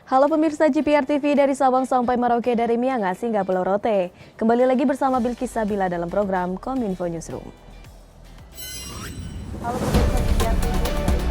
Halo pemirsa GPR TV dari Sabang sampai Merauke, dari Miangas hingga Pulau Rote. Kembali lagi bersama Bilkis Sabila dalam program Kominfo Newsroom. Halo pemirsa GPR TV dari Sabang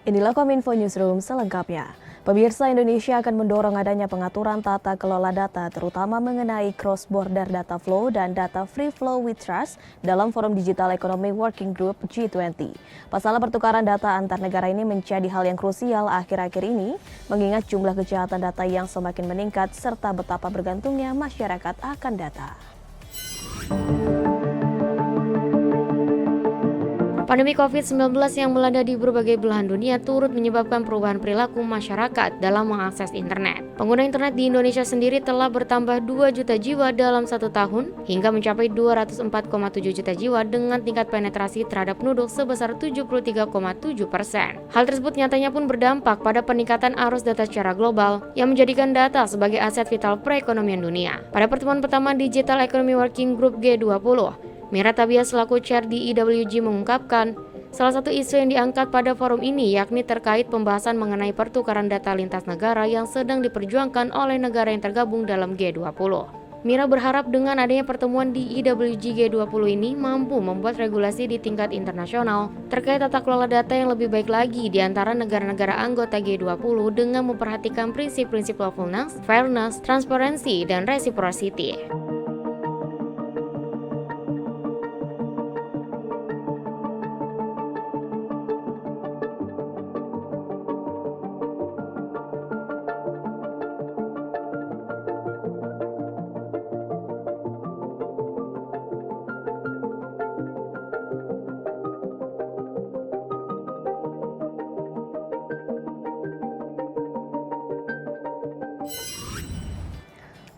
Inilah Kominfo Newsroom selengkapnya. Pemirsa, Indonesia akan mendorong adanya pengaturan tata kelola data, terutama mengenai cross-border data flow dan data free flow with trust dalam Forum Digital Economy Working Group G20. Masalah pertukaran data antar negara ini menjadi hal yang krusial akhir-akhir ini, mengingat jumlah kejahatan data yang semakin meningkat serta betapa bergantungnya masyarakat akan data. Pandemi COVID-19 yang melanda di berbagai belahan dunia turut menyebabkan perubahan perilaku masyarakat dalam mengakses internet. Pengguna internet di Indonesia sendiri telah bertambah 2 juta jiwa dalam 1 tahun hingga mencapai 204,7 juta jiwa dengan tingkat penetrasi terhadap penduduk sebesar 73,7%. Hal tersebut nyatanya pun berdampak pada peningkatan arus data secara global yang menjadikan data sebagai aset vital perekonomian dunia. Pada pertemuan pertama Digital Economy Working Group G20, Mira Tabia selaku chair di IWG mengungkapkan, salah satu isu yang diangkat pada forum ini yakni terkait pembahasan mengenai pertukaran data lintas negara yang sedang diperjuangkan oleh negara yang tergabung dalam G20. Mira berharap dengan adanya pertemuan di IWG G20 ini mampu membuat regulasi di tingkat internasional terkait tata kelola data yang lebih baik lagi di antara negara-negara anggota G20 dengan memperhatikan prinsip-prinsip lawfulness, fairness, transparansi, dan reciprocity.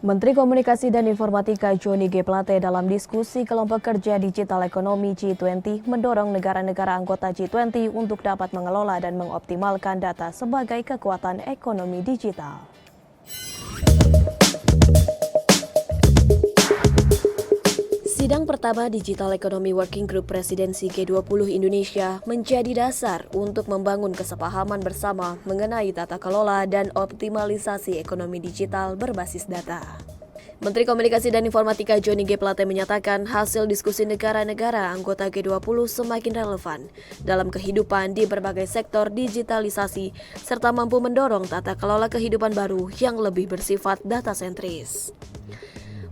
Menteri Komunikasi dan Informatika Johnny G. Plate dalam diskusi kelompok kerja digital ekonomi G20 mendorong negara-negara anggota G20 untuk dapat mengelola dan mengoptimalkan data sebagai kekuatan ekonomi digital. Sidang pertama Digital Economy Working Group Presidensi G20 Indonesia menjadi dasar untuk membangun kesepahaman bersama mengenai tata kelola dan optimalisasi ekonomi digital berbasis data. Menteri Komunikasi dan Informatika Johnny G. Plate menyatakan hasil diskusi negara-negara anggota G20 semakin relevan dalam kehidupan di berbagai sektor digitalisasi serta mampu mendorong tata kelola kehidupan baru yang lebih bersifat data sentris.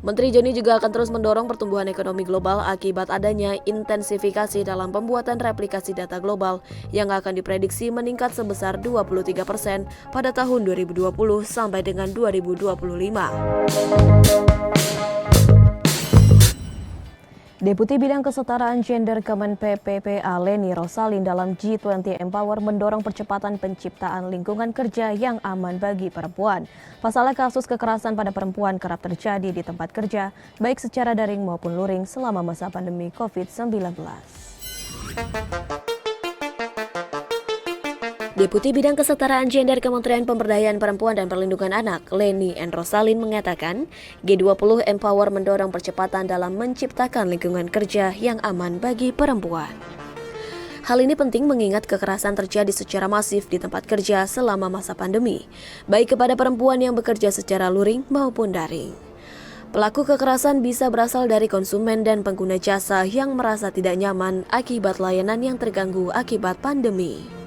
Menteri Johnny juga akan terus mendorong pertumbuhan ekonomi global akibat adanya intensifikasi dalam pembuatan replikasi data global yang akan diprediksi meningkat sebesar 23% pada tahun 2020 sampai dengan 2025. Deputi Bidang Kesetaraan Gender Kemen PPPA Leni Rosalin dalam G20 Empower mendorong percepatan penciptaan lingkungan kerja yang aman bagi perempuan. Pasalnya kasus kekerasan pada perempuan kerap terjadi di tempat kerja, baik secara daring maupun luring selama masa pandemi COVID-19. Deputi Bidang Kesetaraan Gender Kementerian Pemberdayaan Perempuan dan Perlindungan Anak, Leni N. Rosalin mengatakan, G20 Empower mendorong percepatan dalam menciptakan lingkungan kerja yang aman bagi perempuan. Hal ini penting mengingat kekerasan terjadi secara masif di tempat kerja selama masa pandemi, baik kepada perempuan yang bekerja secara luring maupun daring. Pelaku kekerasan bisa berasal dari konsumen dan pengguna jasa yang merasa tidak nyaman akibat layanan yang terganggu akibat pandemi.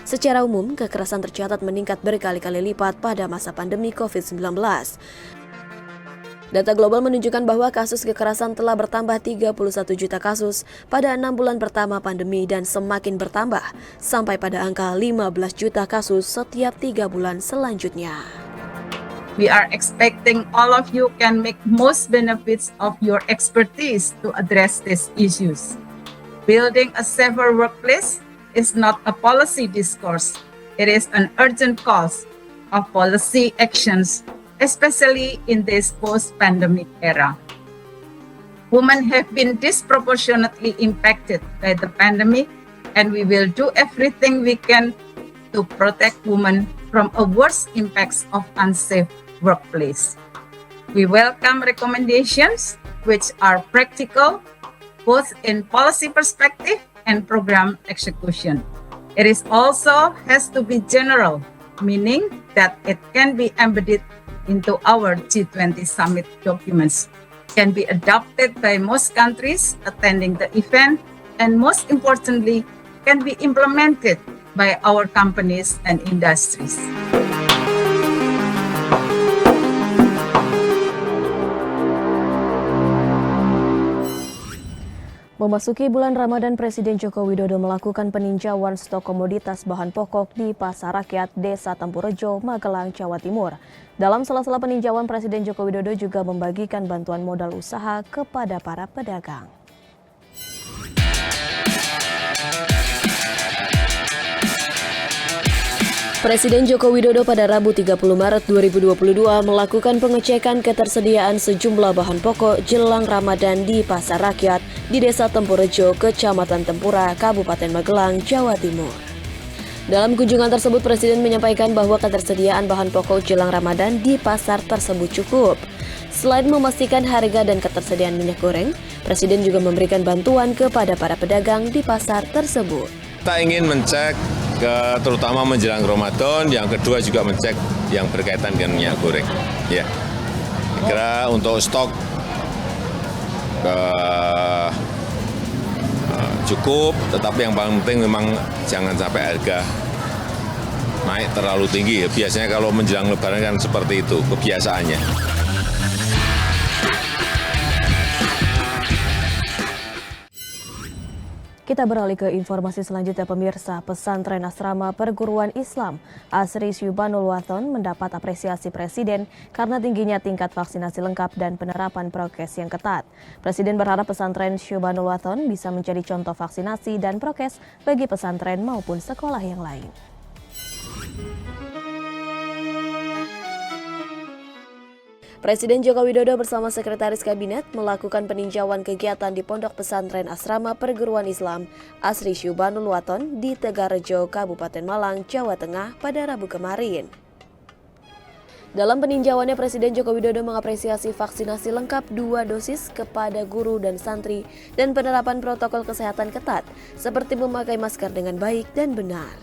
Secara umum, kekerasan tercatat meningkat berkali-kali lipat pada masa pandemi COVID-19. Data global menunjukkan bahwa kasus kekerasan telah bertambah 31 juta kasus pada 6 bulan pertama pandemi dan semakin bertambah sampai pada angka 15 juta kasus setiap 3 bulan selanjutnya. We are expecting all of you can make most benefits of your expertise to address these issues. Building a safer workplace is not a policy discourse. It is an urgent cause of policy actions, especially in this post-pandemic era. Women have been disproportionately impacted by the pandemic, and we will do everything we can to protect women from a worse impacts of unsafe workplace. We welcome recommendations which are practical, both in policy perspective and program execution. It is also has to be general, meaning that it can be embedded into our G20 summit documents, can be adopted by most countries attending the event, and most importantly, can be implemented by our companies and industries. Memasuki bulan Ramadan, Presiden Joko Widodo melakukan peninjauan stok komoditas bahan pokok di Pasar Rakyat Desa Tempurejo, Magelang, Jawa Timur. Dalam sela-sela peninjauan, Presiden Joko Widodo juga membagikan bantuan modal usaha kepada para pedagang. Presiden Joko Widodo pada Rabu 30 Maret 2022 melakukan pengecekan ketersediaan sejumlah bahan pokok jelang Ramadan di Pasar Rakyat di Desa Tempurejo, Kecamatan Tempura, Kabupaten Magelang, Jawa Timur. Dalam kunjungan tersebut, Presiden menyampaikan bahwa ketersediaan bahan pokok jelang Ramadan di pasar tersebut cukup. Selain memastikan harga dan ketersediaan minyak goreng, Presiden juga memberikan bantuan kepada para pedagang di pasar tersebut. Kita ingin mencek terutama menjelang Ramadan, yang kedua juga mencek yang berkaitan dengan minyak goreng. Ya, kira untuk stok cukup, tetapi yang paling penting memang jangan sampai harga naik terlalu tinggi. Biasanya kalau menjelang Lebaran kan seperti itu kebiasaannya. Kita beralih ke informasi selanjutnya, pemirsa. Pesantren Asrama Perguruan Islam Asri Syubanul Wathon mendapat apresiasi Presiden karena tingginya tingkat vaksinasi lengkap dan penerapan prokes yang ketat. Presiden berharap pesantren Syubanul Wathon bisa menjadi contoh vaksinasi dan prokes bagi pesantren maupun sekolah yang lain. Presiden Joko Widodo bersama Sekretaris Kabinet melakukan peninjauan kegiatan di Pondok Pesantren Asrama Perguruan Islam Asri Syubanul Wathon di Tegarejo, Kabupaten Malang, Jawa Tengah pada Rabu kemarin. Dalam peninjauannya, Presiden Joko Widodo mengapresiasi vaksinasi lengkap 2 dosis kepada guru dan santri dan penerapan protokol kesehatan ketat seperti memakai masker dengan baik dan benar.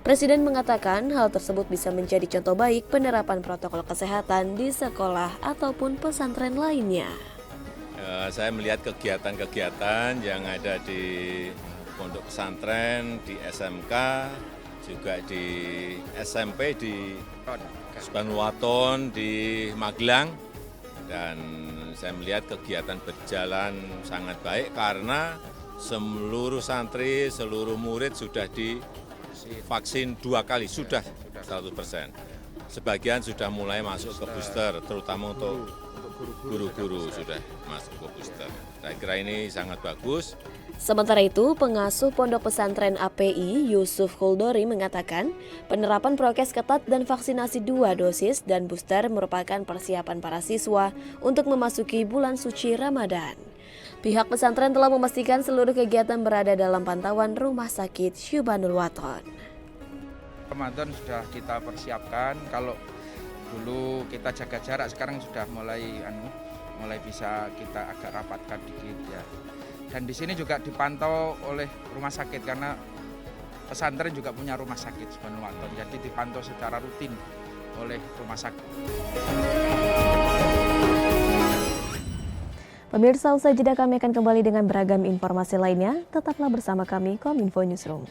Presiden mengatakan hal tersebut bisa menjadi contoh baik penerapan protokol kesehatan di sekolah ataupun pesantren lainnya. Saya melihat kegiatan-kegiatan yang ada di pondok pesantren, di SMK, juga di SMP di Syubanul Wathon di Magelang, dan saya melihat kegiatan berjalan sangat baik karena seluruh santri, seluruh murid sudah divaksin 2 kali, sudah 100%. Sebagian sudah mulai masuk ke booster, terutama untuk guru-guru sudah masuk ke booster. Saya kira ini sangat bagus. Sementara itu, pengasuh Pondok Pesantren API Yusuf Huldori mengatakan penerapan prokes ketat dan vaksinasi 2 dosis dan booster merupakan persiapan para siswa untuk memasuki bulan suci Ramadan. Pihak pesantren telah memastikan seluruh kegiatan berada dalam pantauan Rumah Sakit Syubanul Wathon. Ramadan sudah kita persiapkan, kalau dulu kita jaga jarak, sekarang sudah mulai bisa kita agak rapatkan dikit ya. Dan di sini juga dipantau oleh rumah sakit karena pesantren juga punya rumah sakit Syubanul Wathon, jadi dipantau secara rutin oleh rumah sakit. Pemirsa, usai jeda kami akan kembali dengan beragam informasi lainnya. Tetaplah bersama kami, Kominfo Newsroom.